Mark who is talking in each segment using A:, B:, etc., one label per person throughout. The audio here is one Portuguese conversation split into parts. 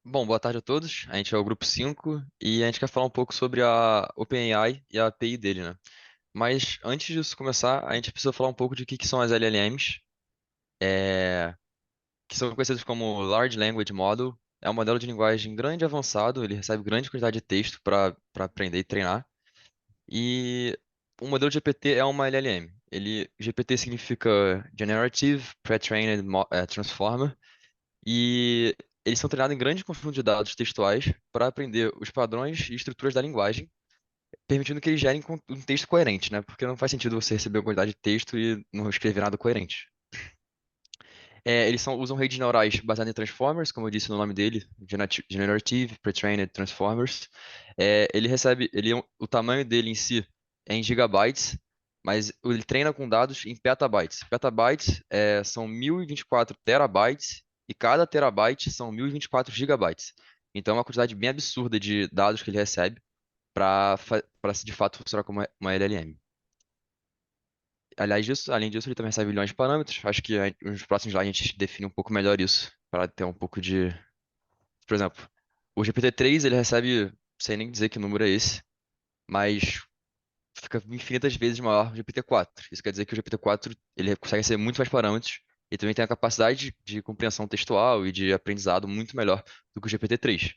A: Bom, boa tarde a todos. A gente é o grupo 5 e a gente quer falar um pouco sobre a OpenAI e a API dele, né? Mas antes disso começar, a gente precisa falar um pouco de que são as LLMs, é, que são conhecidas como Large Language Model. É um modelo de linguagem grande e avançado, ele recebe grande quantidade de texto para aprender e treinar. E o modelo GPT é uma LLM. GPT significa Generative Pre-trained Transformer. E eles são treinados em grande conjunto de dados textuais para aprender os padrões e estruturas da linguagem, permitindo que eles gerem um texto coerente, né? Porque não faz sentido você receber uma quantidade de texto e não escrever nada coerente. Usam redes neurais baseadas em transformers, como eu disse no nome dele, Generative Pre-trained Transformers. O tamanho dele em si é em gigabytes, mas ele treina com dados em petabytes. Petabytes são 1024 terabytes e cada terabyte são 1024 gigabytes. Então é uma quantidade bem absurda de dados que ele recebe para de fato funcionar como uma LLM. Além disso, ele também recebe milhões de parâmetros. Acho que nos próximos slides a gente define um pouco melhor isso, para ter um pouco de. Por exemplo, o GPT-3 ele recebe, sem nem dizer que número é esse, mas fica infinitas vezes maior que o GPT-4. Isso quer dizer que o GPT-4 ele consegue receber muito mais parâmetros e também tem a capacidade de compreensão textual e de aprendizado muito melhor do que o GPT-3.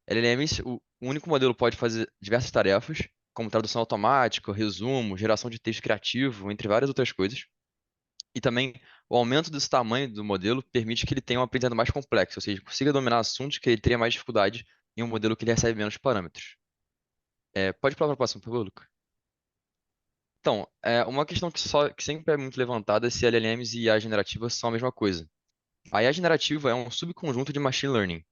A: LLMs, o único modelo pode fazer diversas tarefas, como tradução automática, resumo, geração de texto criativo, entre várias outras coisas. E também o aumento desse tamanho do modelo permite que ele tenha um aprendizado mais complexo, ou seja, consiga dominar assuntos que ele teria mais dificuldade em um modelo que ele recebe menos parâmetros. Pode falar para o próximo, por favor, Luca. Então, uma questão que sempre é muito levantada é se LLMs e IA generativa são a mesma coisa. A IA generativa é um subconjunto de machine learning,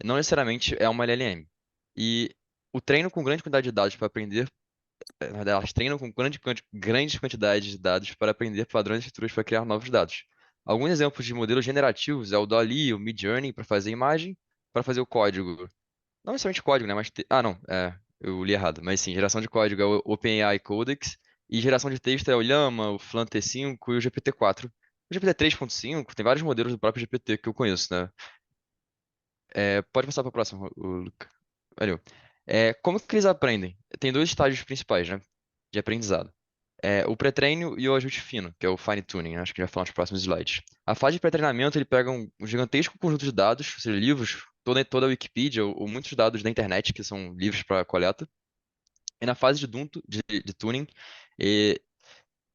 A: não necessariamente é uma LLM. E o treino com grande quantidade de dados para aprender, na verdade, elas treinam com grandes quantidades de dados para aprender padrões e estruturas para criar novos dados. Alguns exemplos de modelos generativos é o DALL-E, o Midjourney para fazer imagem, para fazer o código. Não necessariamente código, né? Não, eu li errado. Mas sim, geração de código é o OpenAI Codex. E geração de texto é o Llama, o Flan T5 e o GPT-4. O GPT 3.5 tem vários modelos do próprio GPT que eu conheço, né? Pode passar para o próximo, o Luca. Valeu. Como que eles aprendem? Tem dois estágios principais, né? De aprendizado. O pré-treino e o ajuste fino, que é o fine tuning, né? Acho que já falar nos próximos slides. A fase de pré-treinamento, ele pega um gigantesco conjunto de dados, ou seja, livros, toda a Wikipedia ou muitos dados da internet que são livres para coleta. E na fase de tuning, e-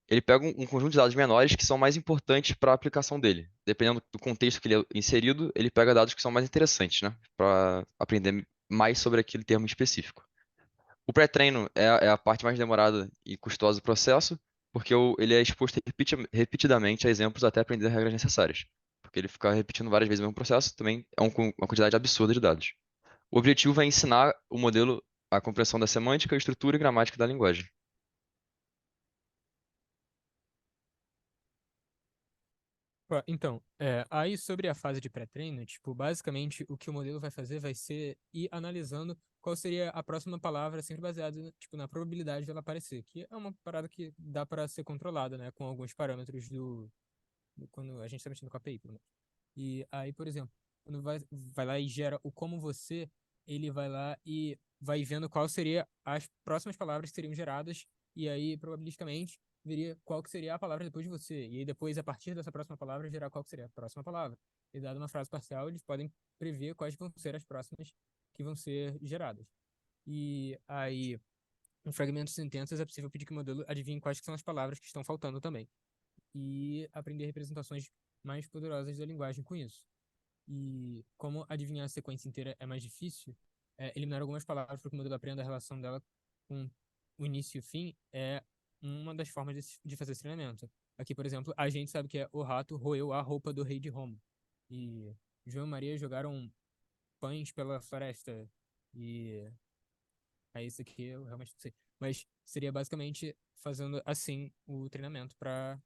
A: ele pega um conjunto de dados menores que são mais importantes para a aplicação dele. Dependendo do contexto que ele é inserido, ele pega dados que são mais interessantes, né? Para aprender mais sobre aquele termo específico. O pré-treino é a parte mais demorada e custosa do processo, porque ele é exposto repetidamente a exemplos até aprender as regras necessárias. Porque ele fica repetindo várias vezes o mesmo processo, também é uma quantidade absurda de dados. O objetivo é ensinar o modelo a compreensão da semântica, estrutura e gramática da linguagem.
B: Então, aí sobre a fase de pré-treino, tipo, basicamente o que o modelo vai fazer vai ser ir analisando qual seria a próxima palavra, sempre baseado, tipo, na probabilidade dela aparecer, que é uma parada que dá para ser controlada, né, com alguns parâmetros quando a gente está mexendo com a API, pelo menos. E aí, por exemplo, quando vai lá e gera o como você, ele vai lá e vai vendo qual seria as próximas palavras que seriam geradas, e aí, probabilisticamente, veria qual que seria a palavra depois de você. E aí, depois, a partir dessa próxima palavra, gerar qual que seria a próxima palavra. E dada uma frase parcial, eles podem prever quais vão ser as próximas que vão ser geradas. E aí, em fragmentos de sentenças, é possível pedir que o modelo adivinhe quais que são as palavras que estão faltando também. E aprender representações mais poderosas da linguagem com isso. E como adivinhar a sequência inteira é mais difícil, eliminar algumas palavras para que o modelo aprenda a relação dela com o início e o fim é uma das formas de fazer esse treinamento. Aqui, por exemplo, a gente sabe que é o rato roeu a roupa do rei de Roma. E João e Maria jogaram pães pela floresta. E é isso aqui, eu realmente não sei. Mas seria basicamente fazendo assim o treinamento para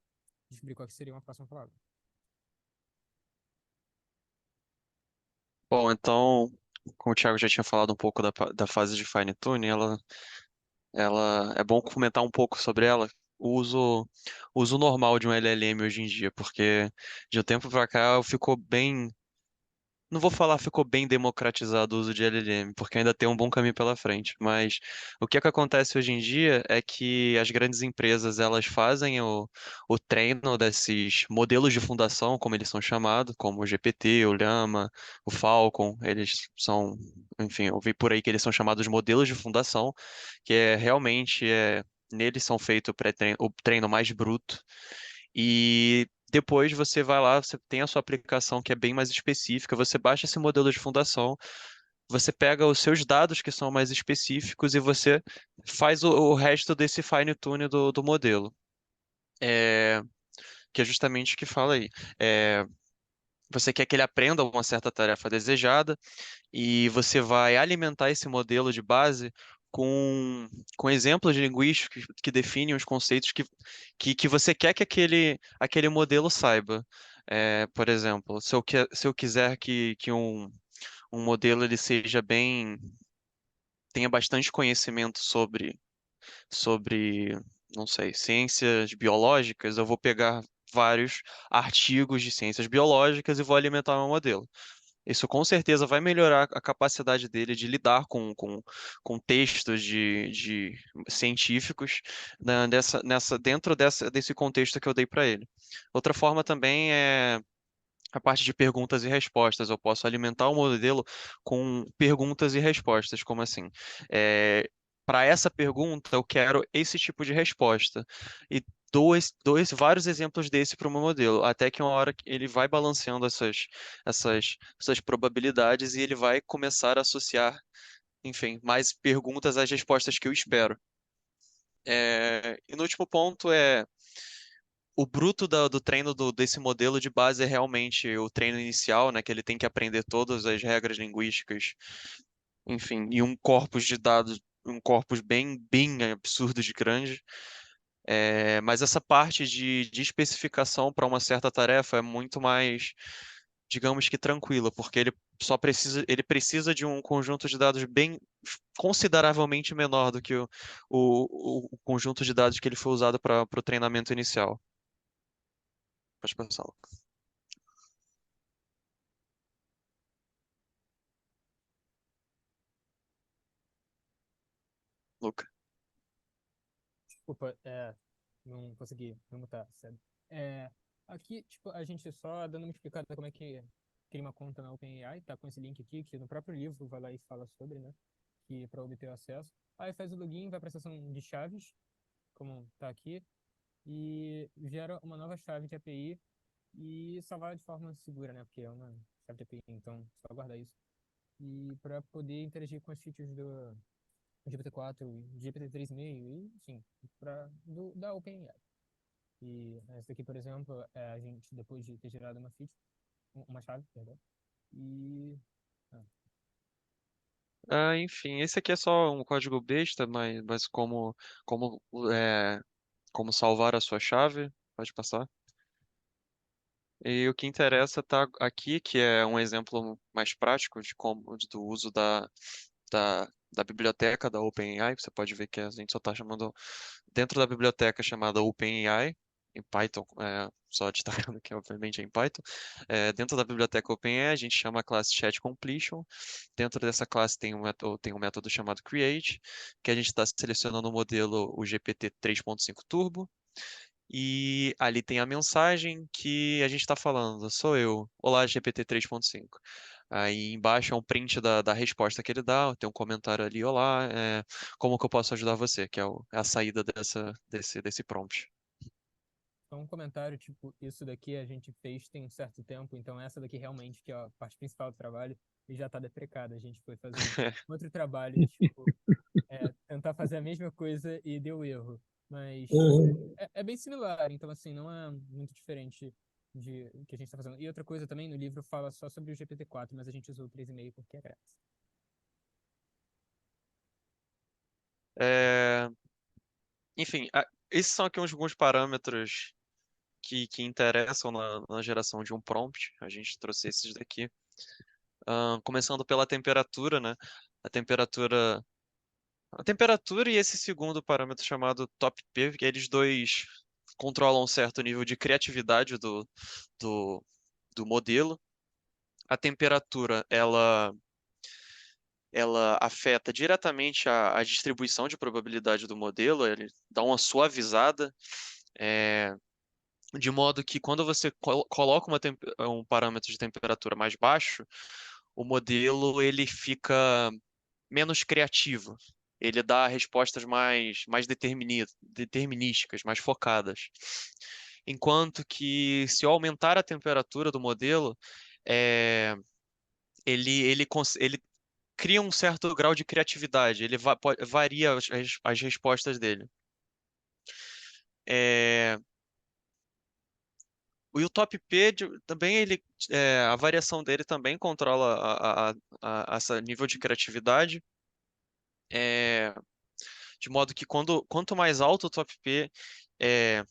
B: descobrir qual que seria uma próxima palavra.
C: Bom, então, como o Thiago já tinha falado um pouco da fase de fine tuning, ela é bom comentar um pouco sobre ela. O uso normal de um LLM hoje em dia, porque de um tempo pra cá ficou bem. não vou falar ficou bem democratizado o uso de LLM, porque ainda tem um bom caminho pela frente, mas o que é que acontece hoje em dia é que as grandes empresas elas fazem o treino desses modelos de fundação, como eles são chamados, como o GPT, o Llama, o Falcon, eles são, enfim, eu vi por aí que eles são chamados modelos de fundação, que é realmente neles são feito o treino mais bruto. E depois você vai lá, você tem a sua aplicação que é bem mais específica, você baixa esse modelo de fundação, você pega os seus dados que são mais específicos e você faz o resto desse fine-tune do modelo. É, que é justamente o que fala aí. É, você quer que ele aprenda uma certa tarefa desejada, e você vai alimentar esse modelo de base com, com exemplos linguísticos que definem os conceitos que você quer que aquele modelo saiba. Por exemplo, se eu quiser que um modelo ele seja bem, tenha bastante conhecimento sobre, não sei, ciências biológicas, eu vou pegar vários artigos de ciências biológicas e vou alimentar meu modelo. Isso com certeza vai melhorar a capacidade dele de lidar com textos de científicos, né, desse contexto que eu dei para ele. Outra forma também é a parte de perguntas e respostas. Eu posso alimentar o modelo com perguntas e respostas, como assim? Para essa pergunta, eu quero esse tipo de resposta. E dou vários exemplos desse para o meu modelo, até que uma hora que ele vai balanceando essas probabilidades e ele vai começar a associar, enfim, mais perguntas às respostas que eu espero. E no último ponto o bruto do treino desse modelo de base é realmente o treino inicial, né? Que ele tem que aprender todas as regras linguísticas, enfim, e um corpus de dados, um corpus bem absurdo de grande. Mas essa parte de especificação para uma certa tarefa é muito mais, digamos que tranquila, porque ele precisa de um conjunto de dados bem consideravelmente menor do que o conjunto de dados que ele foi usado para o treinamento inicial. Pode passar. Luca.
B: Desculpa, não consegui me mutar, sabe? É, aqui, tipo, a gente só dando uma explicada como é que cria uma conta na OpenAI, tá com esse link aqui, que no próprio livro vai lá e fala sobre, né? Que para obter o acesso. Aí faz o login, vai para a seção de chaves, como tá aqui, e gera uma nova chave de API e salvar de forma segura, né? Porque é uma chave de API, então só guardar isso. E para poder interagir com as features do GPT-4, GPT-3.5 e, enfim, da OpenAI. E essa daqui, por exemplo, é a gente, depois de ter gerado uma feature, uma chave, perdão, e... ah,
C: Enfim, esse aqui é só um código besta, mas como, é, como salvar a sua chave, pode passar. E o que interessa tá aqui, que é um exemplo mais prático do uso da biblioteca da OpenAI. Você pode ver que a gente só está chamando dentro da biblioteca chamada OpenAI, em Python, só destacando que obviamente é em Python. Dentro da biblioteca OpenAI, a gente chama a classe Chat Completion. Dentro dessa classe tem um método chamado Create, que a gente está selecionando o modelo o GPT 3.5 Turbo. E ali tem a mensagem que a gente está falando, sou eu, olá GPT 3.5. Aí embaixo é um print da resposta que ele dá, tem um comentário ali, olá, como que eu posso ajudar você? Que é a saída desse prompt.
B: só um comentário, tipo, isso daqui a gente fez tem um certo tempo, então essa daqui realmente, que é a parte principal do trabalho, e já está deprecada. A gente foi fazer outro trabalho, tipo, tentar fazer a mesma coisa e deu erro. Mas é bem similar, então assim, não é muito diferente de o que a gente está fazendo. E outra coisa também, no livro fala só sobre o GPT-4, mas a gente usou o 3,5 porque é grátis.
C: É, enfim, esses são aqui alguns parâmetros que interessam na geração de um prompt. A gente trouxe esses daqui. Começando pela temperatura, né? A temperatura A temperatura e esse segundo parâmetro chamado top P, que eles dois controlam um certo nível de criatividade do, do modelo. a temperatura ela afeta diretamente a distribuição de probabilidade do modelo, ele dá uma suavizada, é, de modo que quando você coloca um parâmetro de temperatura mais baixo, o modelo ele fica menos criativo. Ele dá respostas mais determinísticas, mais focadas. Enquanto que se eu aumentar a temperatura do modelo, é, ele cria um certo grau de criatividade, ele varia as respostas dele. É, e o top P também a variação dele também controla esse nível de criatividade, é, de modo que quanto mais alto o top P, é,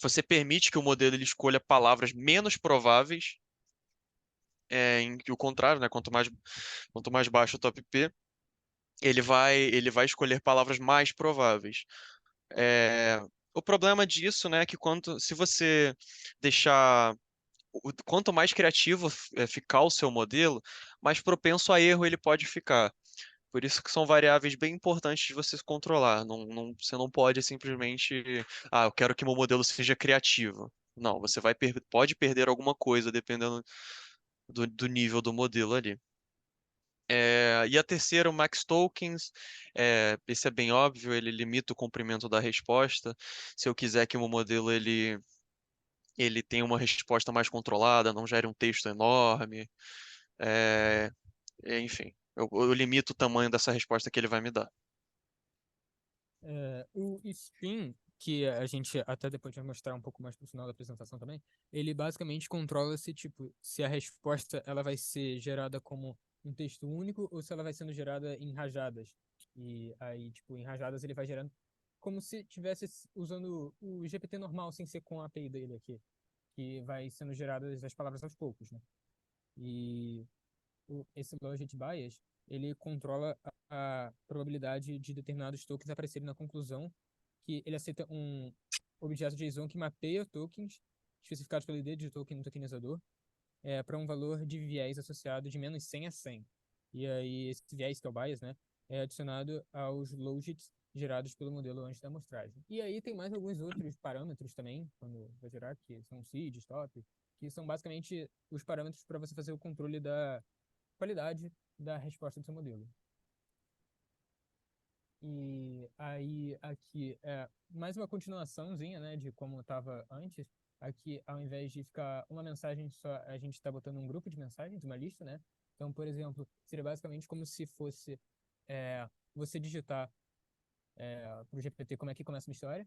C: você permite que o modelo ele escolha palavras menos prováveis, em que o contrário, né? Quanto mais baixo o top P, ele vai escolher palavras mais prováveis. É, o problema disso, né, é que se você deixar quanto mais criativo ficar o seu modelo, mais propenso a erro ele pode ficar. Por isso que são variáveis bem importantes de você controlar. Você não pode simplesmente, eu quero que meu modelo seja criativo. Não, você pode perder alguma coisa dependendo do nível do modelo ali. E a terceira, o max tokens, esse é bem óbvio, ele limita o comprimento da resposta. Se eu quiser que o meu modelo ele tenha uma resposta mais controlada, não gere um texto enorme, é, enfim, eu limito o tamanho dessa resposta que ele vai me dar.
B: O stream, que a gente até depois vai mostrar um pouco mais pro final da apresentação também, ele basicamente controla se a resposta ela vai ser gerada como um texto único ou se ela vai sendo gerada em rajadas. E aí, tipo, em rajadas ele vai gerando como se tivesse usando o GPT normal, sem ser com a API dele aqui, que vai sendo geradas as palavras aos poucos, né? E esse logit bias, ele controla a probabilidade de determinados tokens aparecerem na conclusão, que ele aceita um objeto JSON que mapeia tokens especificados pelo ID de token no tokenizador para um valor de viés associado de menos 100 a 100. E aí esse viés, que é o bias, né, é adicionado aos logits gerados pelo modelo antes da amostragem. E aí tem mais alguns outros parâmetros também, quando vai gerar, que são seed, stop, que são basicamente os parâmetros para você fazer o controle da qualidade da resposta do seu modelo. E aí aqui é mais uma continuaçãozinha, né, de como estava antes. Aqui, ao invés de ficar uma mensagem só, a gente está botando um grupo de mensagens, uma lista, né? Então, por exemplo, seria basicamente como se fosse você digitar para o GPT como é que começa uma história,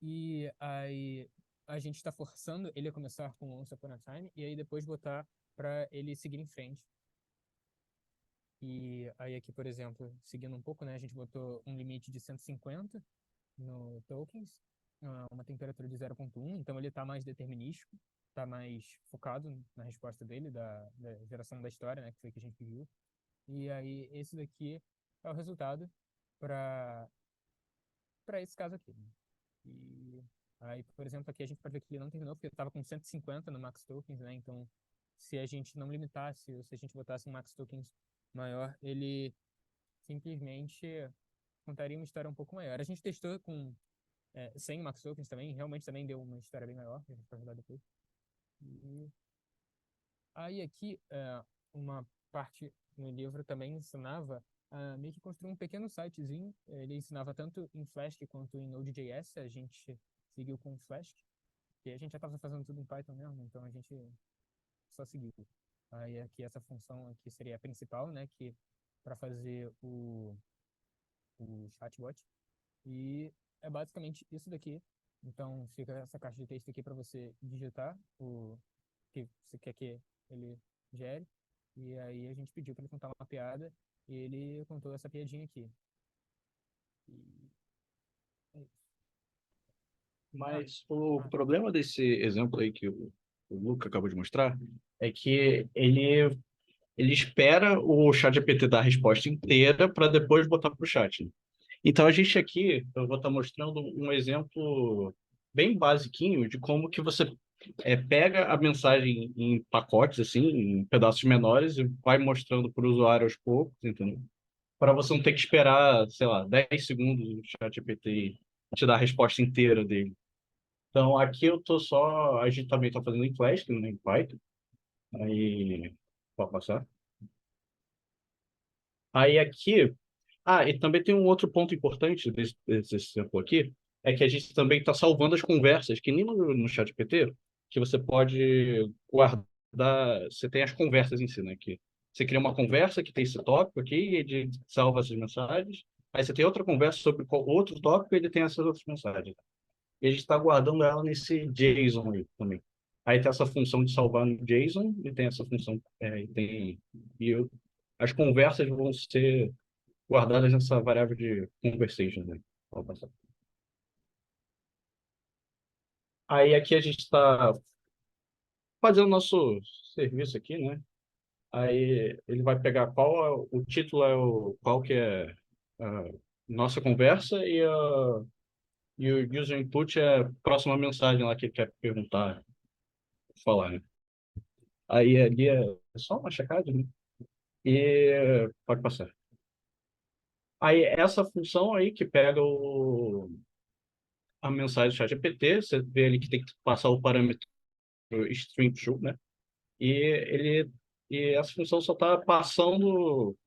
B: e aí a gente está forçando ele a começar com Once Upon a Time, e aí depois botar para ele seguir em frente. E aí aqui, por exemplo, seguindo um pouco, né, a gente botou um limite de 150 no tokens, uma temperatura de 0.1, então ele está mais determinístico, está mais focado na resposta dele, da geração da história, né, que foi o que a gente viu. E aí esse daqui é o resultado para esse caso aqui. E aí, por exemplo, aqui a gente pode ver que ele não terminou, porque ele estava com 150 no max tokens, né, então se a gente não limitasse, ou se a gente botasse um max tokens maior, ele simplesmente contaria uma história um pouco maior. A gente testou com 100 max tokens também, realmente também deu uma história bem maior, que a gente vai falar depois. E aí aqui, uma parte no livro também ensinava a meio que construir um pequeno sitezinho. Ele ensinava tanto em Flask quanto em Node.js, a gente seguiu com Flask, e a gente já estava fazendo tudo em Python mesmo, então a gente só seguiu. Aí aqui essa função aqui seria a principal, né, que para fazer o chatbot. E é basicamente isso daqui. Então fica essa caixa de texto aqui para você digitar o que você quer que ele gere. E aí a gente pediu para ele contar uma piada e ele contou essa piadinha aqui. E é isso.
D: Mas o problema desse exemplo aí que o Luca acabou de mostrar é que ele espera o ChatGPT dar a resposta inteira para depois botar para o chat. Então, a gente aqui, eu vou estar mostrando um exemplo bem basiquinho de como que você pega a mensagem em pacotes, assim, em pedaços menores e vai mostrando para o usuário aos poucos, entendeu? Para você não ter que esperar, sei lá, 10 segundos o ChatGPT te dar a resposta inteira dele. Então, aqui eu tô só, a gente também está fazendo em Flash, né, em Python, aí, pode passar. Aí aqui, e também tem um outro ponto importante desse exemplo aqui, é que a gente também está salvando as conversas, que nem no ChatGPT, que você pode guardar, você tem as conversas em si, né? Que você cria uma conversa que tem esse tópico aqui, e ele salva essas mensagens, aí você tem outra conversa sobre outro tópico e ele tem essas outras mensagens. E a gente está guardando ela nesse JSON aí também. Aí tem essa função de salvar no JSON, e tem essa função, as conversas vão ser guardadas nessa variável de conversation, né? Vou passar. Aí aqui a gente está fazendo nosso serviço aqui, né? Aí ele vai pegar o título qual que é a nossa conversa e o user input é a próxima mensagem lá que ele quer perguntar, falar, né? Aí ali é só uma checagem, né? E pode passar. Aí essa função aí que pega a mensagem do ChatGPT, você vê ali que tem que passar o parâmetro string to, né? E essa função só está passando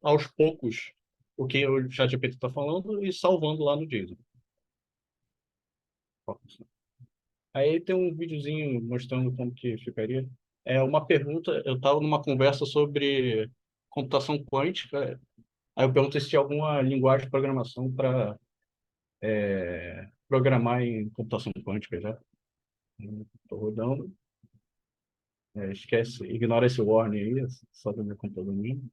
D: aos poucos o que o ChatGPT está falando e salvando lá no JSON. Aí tem um videozinho mostrando como que ficaria. É uma pergunta, eu estava numa conversa sobre computação quântica, aí eu perguntei se tinha alguma linguagem de programação para programar em computação quântica já. Estou rodando. Esquece, ignora esse warning aí, só do meu computador mesmo.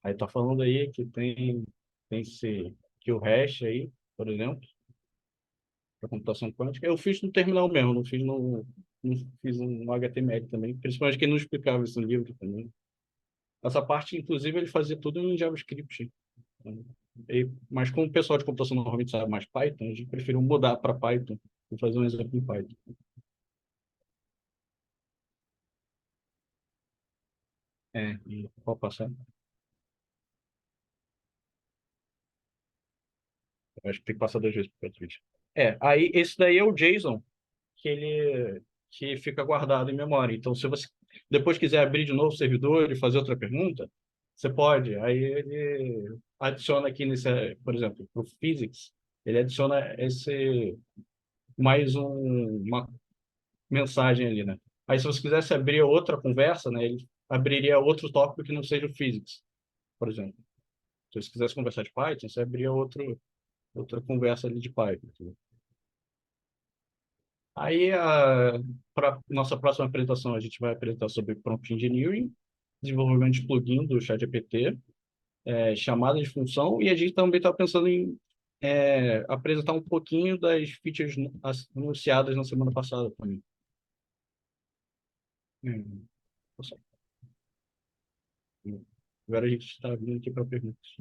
D: Aí tá falando aí que tem que o hash aí, por exemplo, para computação quântica. Eu fiz no terminal mesmo, não fiz um HTML também, principalmente que ele não explicava isso no livro também. Essa parte, inclusive, ele fazia tudo em JavaScript. Mas como o pessoal de computação normalmente sabe mais Python, a gente preferiu mudar para Python e fazer um exemplo em Python. E pode passar. Eu acho que tem que passar 2 vezes para o Twitch. Aí esse daí é o JSON que fica guardado em memória. Então, se você depois quiser abrir de novo o servidor e fazer outra pergunta, você pode. Aí ele adiciona aqui por exemplo, para o Physics, ele adiciona uma mensagem ali, né? Aí, se você quisesse abrir outra conversa, né, ele abriria outro tópico que não seja o Physics, por exemplo. Se você quisesse conversar de Python, você abriria outra conversa ali de Python. Aí, para nossa próxima apresentação, a gente vai apresentar sobre Prompt Engineering, desenvolvimento de plugin do ChatGPT, chamada de função, e a gente também está pensando em apresentar um pouquinho das features anunciadas na semana passada também. Agora a gente está vindo aqui para perguntas.